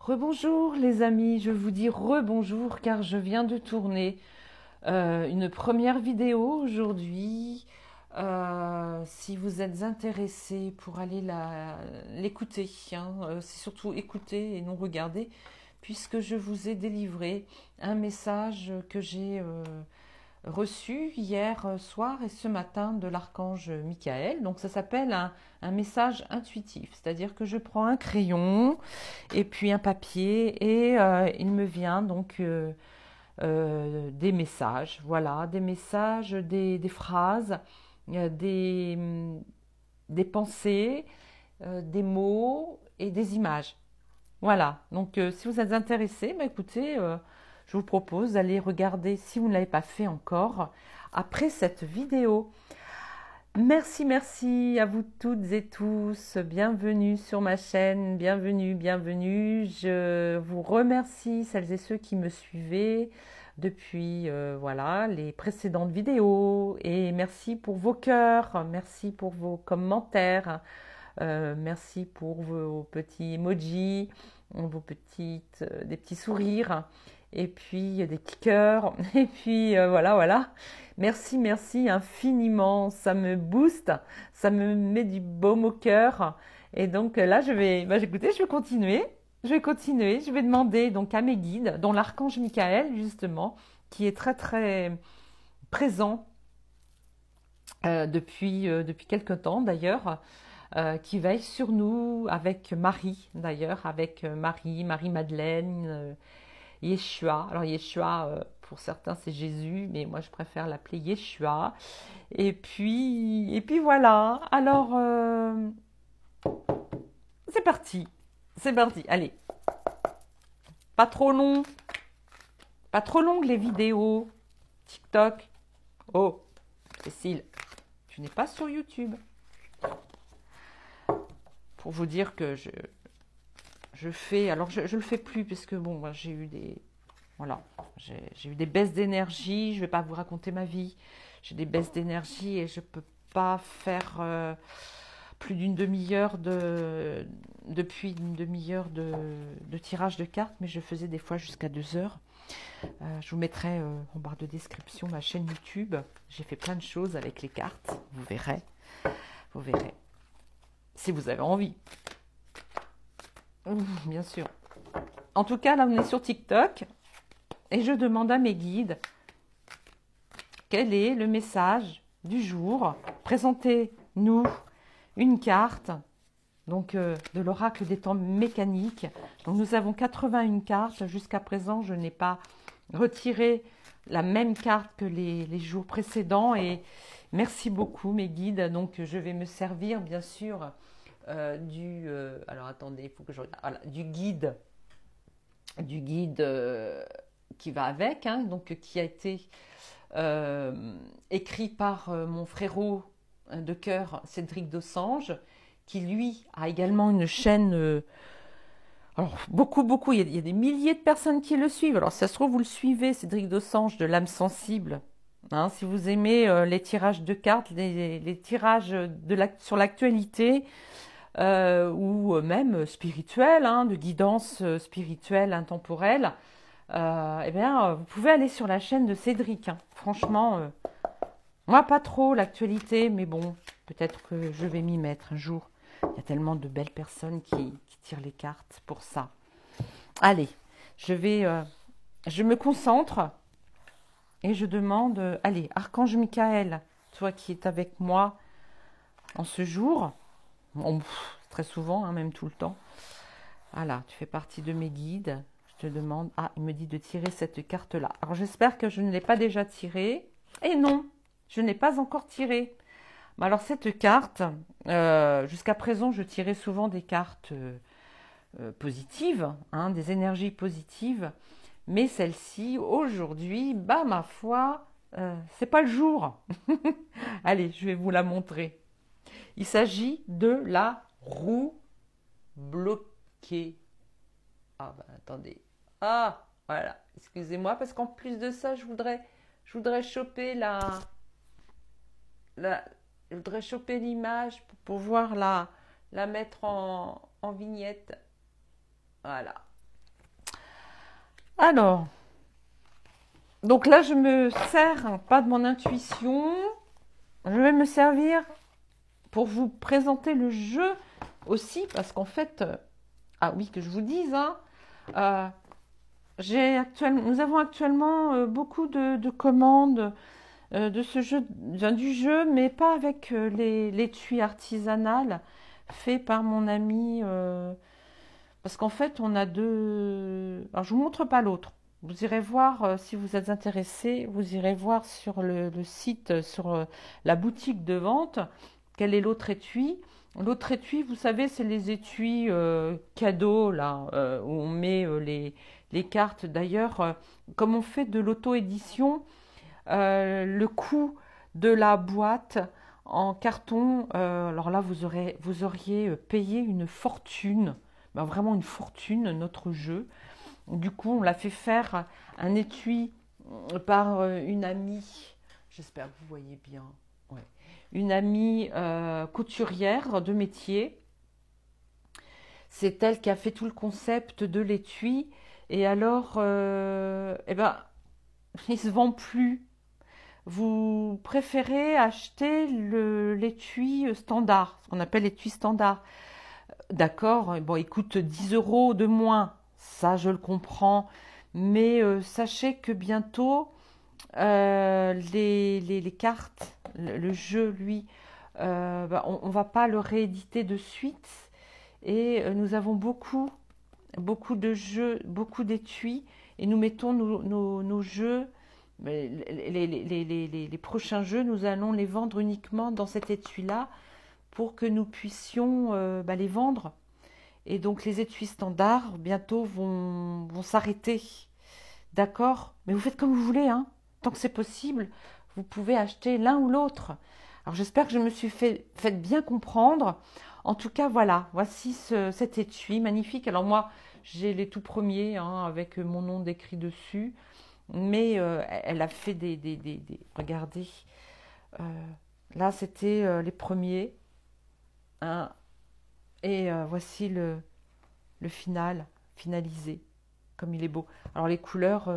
Rebonjour les amis, je vous dis rebonjour car je viens de tourner une première vidéo aujourd'hui. Si vous êtes intéressés pour aller l'écouter, hein, c'est surtout écouter et non regarder, puisque je vous ai délivré un message que j'ai reçu hier soir et ce matin de l'archange Michael. Donc ça s'appelle un message intuitif, c'est-à-dire que je prends un crayon et puis un papier et il me vient donc des messages, voilà, des messages, des phrases, euh, des, des pensées, des mots et des images. Voilà, donc si vous êtes intéressé, bah, écoutez, je vous propose d'aller regarder si vous ne l'avez pas fait encore après cette vidéo. Merci, merci à vous toutes et tous. Bienvenue sur ma chaîne, bienvenue, bienvenue. Je vous remercie celles et ceux qui me suivaient depuis voilà, les précédentes vidéos et merci pour vos cœurs, merci pour vos commentaires, merci pour vos petits emojis, des petits sourires et puis des petits cœurs et puis voilà, voilà. Merci, merci infiniment. Ça me booste, ça me met du baume au cœur. Et donc là, écoutez, je vais continuer. Je vais continuer. Je vais demander donc à mes guides, dont l'archange Michael justement, qui est très très présent depuis quelque temps d'ailleurs, qui veille sur nous avec Marie d'ailleurs, avec Marie-Madeleine, Yeshua. Alors Yeshua, pour certains c'est Jésus, mais moi je préfère l'appeler Yeshua. Et puis voilà. Alors c'est parti, c'est parti. Allez, pas trop long, pas trop longues les vidéos. TikTok. Oh, Cécile, tu n'es pas sur YouTube. Pour vous dire que je fais, alors je le fais plus parce que bon, moi, j'ai eu des, voilà, j'ai eu des baisses d'énergie. Je vais pas vous raconter ma vie. J'ai des baisses d'énergie et je peux pas faire plus d'une demi-heure depuis une demi-heure de tirage de cartes, mais je faisais des fois jusqu'à 2 heures. Je vous mettrai en barre de description ma chaîne YouTube. J'ai fait plein de choses avec les cartes. Vous verrez, si vous avez envie. Bien sûr. En tout cas, là, on est sur TikTok et je demande à mes guides quel est le message du jour. Présentez-nous une carte donc de l'oracle des temps mécaniques. Donc nous avons 81 cartes. Jusqu'à présent, je n'ai pas retiré la même carte que les jours précédents. Et merci beaucoup mes guides. Donc je vais me servir bien sûr alors attendez, il faut que je regarde. Voilà, du guide qui va avec, hein, donc qui a été écrit par mon frérot de cœur Cédric Dossange, qui lui a également une chaîne. Alors beaucoup, il y a des milliers de personnes qui le suivent. Alors si ça se trouve, vous le suivez, Cédric Dossange de l'âme sensible. Hein, si vous aimez les tirages de cartes, les tirages sur l'actualité, ou même spirituel, hein, de guidance spirituelle, intemporelle, eh bien, vous pouvez aller sur la chaîne de Cédric. Hein. Franchement, moi pas trop l'actualité, mais bon, peut-être que je vais m'y mettre un jour. Il y a tellement de belles personnes qui tirent les cartes pour ça. Allez, je me concentre et je demande, allez, Archange Michael, toi qui es avec moi en ce jour, très souvent, hein, même tout le temps. Voilà, tu fais partie de mes guides. Je te demande, il me dit de tirer cette carte-là. Alors j'espère que je ne l'ai pas déjà tirée. Et non, je n'ai pas encore tiré. Alors cette carte, jusqu'à présent, je tirais souvent des cartes positives, hein, des énergies positives. Mais celle-ci, aujourd'hui, bah ma foi, c'est pas le jour. Allez, je vais vous la montrer. Il s'agit de la roue bloquée. Ah ben attendez. Ah, voilà. Excusez-moi parce qu'en plus de ça, je voudrais choper je voudrais choper l'image pour pouvoir la mettre en vignette. Voilà. Alors, donc là, je me sers pas de mon intuition. Je vais me servir pour vous présenter le jeu aussi, parce qu'en fait, ah oui, que je vous dise, hein, euh, nous avons actuellement beaucoup de commandes de ce jeu, du jeu, mais pas avec l'étui artisanal fait par mon ami. Parce qu'en fait, on a deux. Alors, je vous montre pas l'autre. Vous irez voir, si vous êtes intéressé, vous irez voir sur le site, sur la boutique de vente, quel est l'autre étui. L'autre étui, vous savez, c'est les étuis cadeaux, là, où on met les cartes. D'ailleurs, comme on fait de l'auto-édition, le coût de la boîte en carton, alors là, vous auriez payé une fortune, ben vraiment une fortune, notre jeu. Du coup, on l'a fait faire un étui par une amie, j'espère que vous voyez bien, ouais. Une amie couturière de métier. C'est elle qui a fait tout le concept de l'étui. Et alors, eh ben, il se vend plus. Vous préférez acheter l'étui standard, ce qu'on appelle l'étui standard. D'accord, bon, il coûte 10 euros de moins, ça je le comprends, mais sachez que bientôt, les cartes, le jeu, lui, bah, on ne va pas le rééditer de suite, et nous avons beaucoup de jeux, beaucoup d'étuis, et nous mettons nos jeux, les prochains jeux, nous allons les vendre uniquement dans cet étui-là, pour que nous puissions bah, les vendre. Et donc les étuis standards bientôt vont s'arrêter. D'accord? Mais vous faites comme vous voulez, hein. Tant que c'est possible, vous pouvez acheter l'un ou l'autre. Alors j'espère que je me suis fait bien comprendre. En tout cas, voilà, voici cet étui magnifique. Alors moi, j'ai les tout premiers, hein, avec mon nom décrit dessus. Mais elle a fait regardez, là c'était les premiers. Hein. Et voici le finalisé, comme il est beau. Alors les couleurs,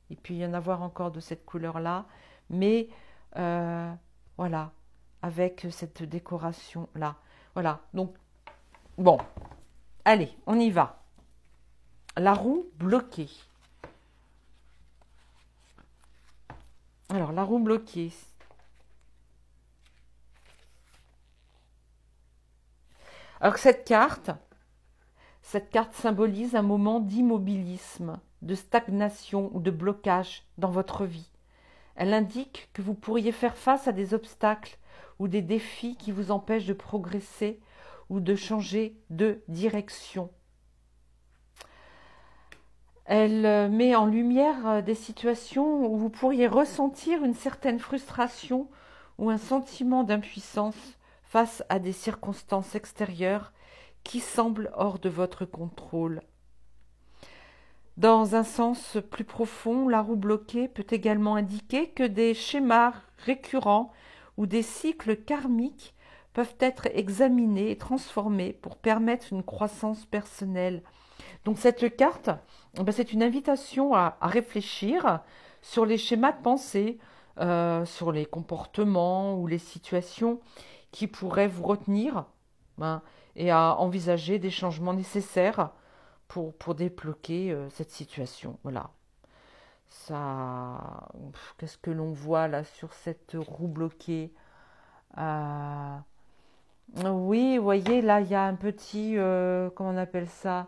il peut y en avoir encore de cette couleur-là, mais voilà, avec cette décoration-là. Voilà, donc, bon, allez, on y va. La roue bloquée. Alors, la roue bloquée. Alors, cette carte symbolise un moment d'immobilisme, de stagnation ou de blocage dans votre vie. Elle indique que vous pourriez faire face à des obstacles ou des défis qui vous empêchent de progresser ou de changer de direction. Elle met en lumière des situations où vous pourriez ressentir une certaine frustration ou un sentiment d'impuissance face à des circonstances extérieures qui semblent hors de votre contrôle. Dans un sens plus profond, la roue bloquée peut également indiquer que des schémas récurrents ou des cycles karmiques peuvent être examinés et transformés pour permettre une croissance personnelle. Donc cette carte, c'est une invitation à réfléchir sur les schémas de pensée, sur les comportements ou les situations qui pourraient vous retenir, hein, et à envisager des changements nécessaires pour débloquer cette situation. Voilà. Ça, qu'est-ce que l'on voit là sur cette roue bloquée? Oui, vous voyez, là, il y a un petit, comment on appelle ça?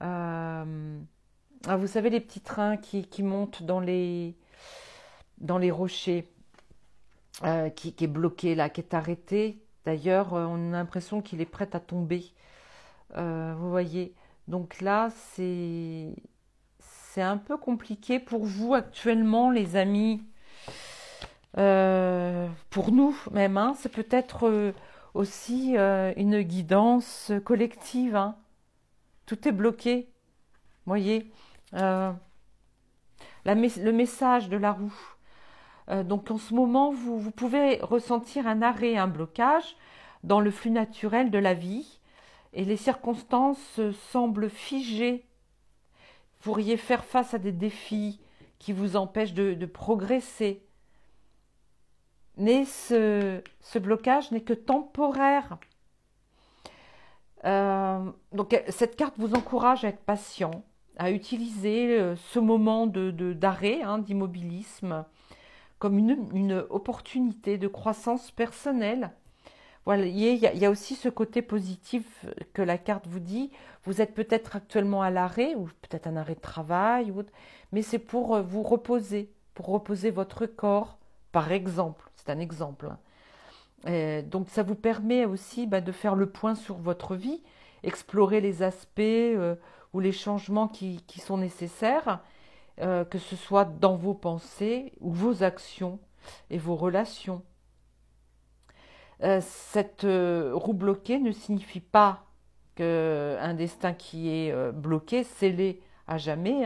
Vous savez, les petits trains qui montent dans les rochers, qui est bloqué là, qui est arrêté. D'ailleurs, on a l'impression qu'il est prêt à tomber. Vous voyez. Donc là, c'est un peu compliqué pour vous actuellement, les amis. Pour nous même, hein, c'est peut-être aussi une guidance collective. Hein. Tout est bloqué. Vous voyez. Le message de la roue. Donc en ce moment, vous pouvez ressentir un arrêt, un blocage dans le flux naturel de la vie et les circonstances semblent figées pourriez faire face à des défis qui vous empêchent de progresser. Mais ce blocage n'est que temporaire. Donc cette carte vous encourage à être patient, à utiliser ce moment d'arrêt, d'immobilisme, comme une opportunité de croissance personnelle. Voilà, il y a aussi ce côté positif que la carte vous dit. Vous êtes peut-être actuellement à l'arrêt, ou peut-être un arrêt de travail, ou autre, mais c'est pour pour reposer votre corps, par exemple. C'est un exemple. Donc ça vous permet aussi de faire le point sur votre vie, explorer les aspects ou les changements qui sont nécessaires, que ce soit dans vos pensées ou vos actions et vos relations. Cette roue bloquée ne signifie pas qu'un destin qui est bloqué, scellé à jamais,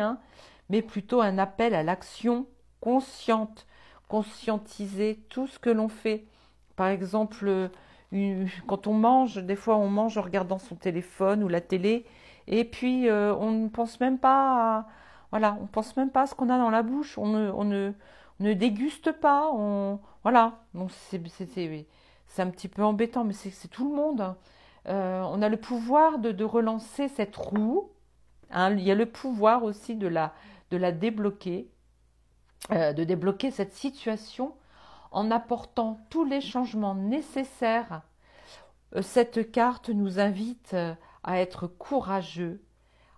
mais plutôt un appel à l'action consciente, conscientiser tout ce que l'on fait. Par exemple, quand on mange, des fois on mange en regardant son téléphone ou la télé, et puis on ne pense même pas voilà, on pense même pas à ce qu'on a dans la bouche, on ne déguste pas, voilà, donc c'est un petit peu embêtant, mais c'est tout le monde. On a le pouvoir de relancer cette roue, il y a le pouvoir aussi de la débloquer, de débloquer cette situation en apportant tous les changements nécessaires. Cette carte nous invite à être courageux,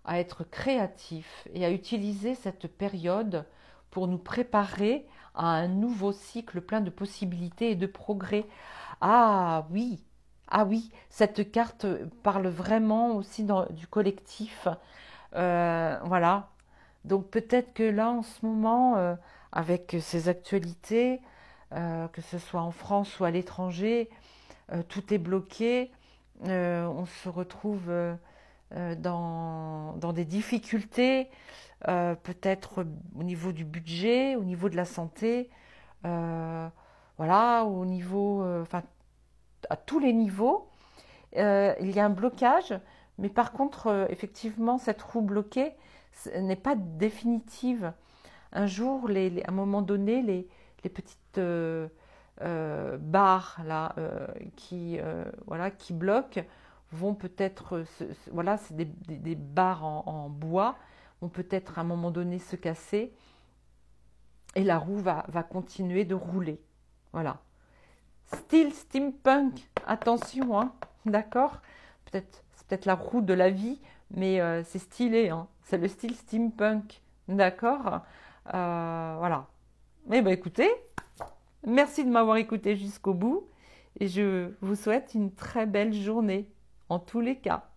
à être créatif et à utiliser cette période pour nous préparer à un nouveau cycle plein de possibilités et de progrès. Ah oui, cette carte parle vraiment aussi du collectif. Voilà. Donc peut-être que là, en ce moment, avec ces actualités, que ce soit en France ou à l'étranger, tout est bloqué. On se retrouve dans des difficultés, peut-être au niveau du budget, au niveau de la santé, voilà, au niveau, enfin, à tous les niveaux, il y a un blocage, mais par contre, effectivement, cette roue bloquée n'est pas définitive. Un jour, à un moment donné, les petites barres là, qui bloquent vont peut-être, voilà, c'est des barres en bois, vont peut-être à un moment donné se casser et la roue va continuer de rouler. Voilà. Style steampunk, attention, d'accord? C'est peut-être la roue de la vie, mais c'est stylé, c'est le style steampunk, d'accord? Voilà. Eh bien écoutez, merci de m'avoir écouté jusqu'au bout et je vous souhaite une très belle journée, en tous les cas.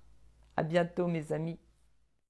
À bientôt mes amis.